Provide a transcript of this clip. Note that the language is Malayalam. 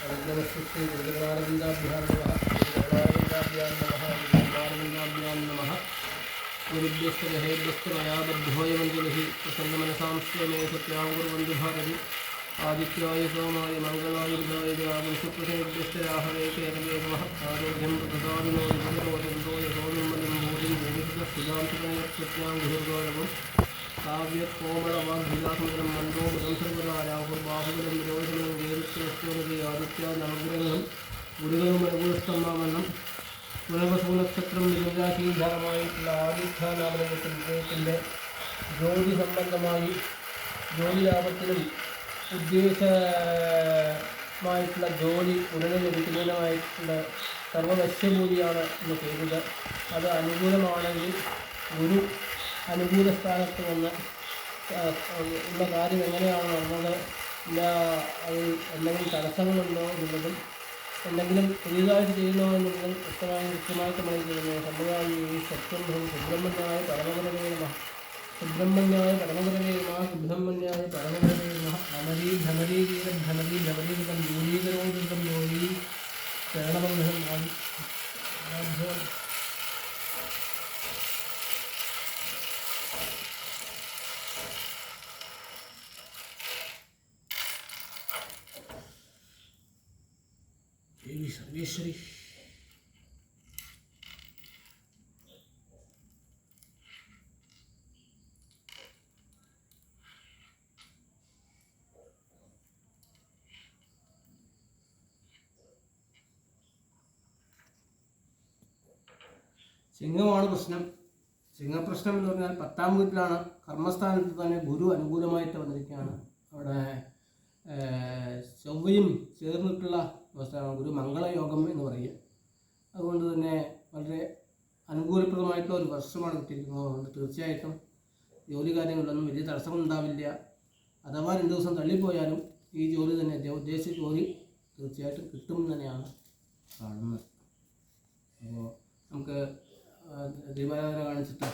श्री गुरुगणारविन्दाभ्यां नमः गुरुगणारविन्दाभ्यां नमः गुरुगणारविन्दाभ्यां नमः गुरुभ्यस्तरहेभ्यस्त मया बद्धोऽयमञ्जलिः प्रसन्नमनसां स्वमे सत्यां कुर्वन्तु भारति आदित्याय सोमाय मङ्गलाय बुधाय देवाय सुप्रसन्नभ्यस्तराहवे केतवे नमः आरोग्यं प्रदादिनो विजयोदन्तो यशोनिर्मलं भूतिं भूमिसुतस्थितान्तिकसत्यां गुरुर्गौरवं काव्यकोमलवाग्विलासमयं मन्दो मदं सर्वदायाहुर्बाहुबलं विरोधनं वेदस्यस्योनदि आदित्यादनुഗ്രഹം ഗുരുകളും അനുകൂലസ്ഥമാവണ്ണം പുനർവസൂനക്ഷത്രം നിരഞ്ജാശീധാരമായിട്ടുള്ള ആദിത്യാനാമനത്തിൻ്റെ ജ്യോതി സംബന്ധമായി ജോലിലാഭത്തിനും ഉദ്ദേശമായിട്ടുള്ള ജോലി ഉടനെ ലഭിക്കുന്നതിനുമായിട്ടുള്ള സർവവശ്യഭൂതിയാണ് ഇന്ന് ചെയ്തത്. അത് അനുകൂലമാണെങ്കിൽ ഗുരു അനുകൂല സ്ഥാനത്ത് വന്ന് ഉള്ള കാര്യം എങ്ങനെയാണ് നടന്നത്, അതിൽ എന്തെങ്കിലും തടസ്സങ്ങളുണ്ടോ എന്നുള്ളതും എന്തെങ്കിലും പുതിയതായിട്ട് ചെയ്യുന്നോ എന്നുള്ളതും കൃത്യമായിട്ട് നമ്മൾ ചെയ്യുന്നത്. സമുദായ ഈ സത്യം സുബ്രഹ്മണ്യായ പരമഗുരവേ നമഃ സുബ്രഹ്മണ്യായ പരമഗുരവേ നമഃ സുബ്രഹ്മണ്യായ പരമഗുരവേ നമഃ അമരീ ധമരീകീരം ധമരീ ധമരീകൃതം ദൂരീകരോകൃതം ജോലി ശരണബന്ധം ദേവി സർവേശ്വരി. സിംഹമാണ് പ്രശ്നം. സിംഹപ്രശ്നം എന്ന് പറഞ്ഞാൽ 10ാം വീട്ടിലാണ്, കർമ്മസ്ഥാനത്ത് തന്നെ ഗുരു അനുകൂലമായിട്ട് വന്നിരിക്കുകയാണ്. അവിടെ ചൊവ്വയും ചേർന്നിട്ടുള്ള അവസ്ഥയാണ് ഗുരു മംഗളയോഗം എന്ന് പറയുക. അതുകൊണ്ട് തന്നെ വളരെ അനുകൂലപ്രദമായിട്ടുള്ള ഒരു വർഷമാണ് കിട്ടിയിരിക്കുന്നത്. അതുകൊണ്ട് തീർച്ചയായിട്ടും ജോലി കാര്യങ്ങളിലൊന്നും വലിയ തടസ്സമുണ്ടാവില്ല. അഥവാ 2 ദിവസം തള്ളിപ്പോയാലും ഈ ജോലി തന്നെ ഉദ്ദേശിച്ച ജോലി തീർച്ചയായിട്ടും കിട്ടും തന്നെയാണ് കാണുന്നത്. അപ്പോൾ നമുക്ക് ദീപാരാധന കാണിച്ചിട്ട്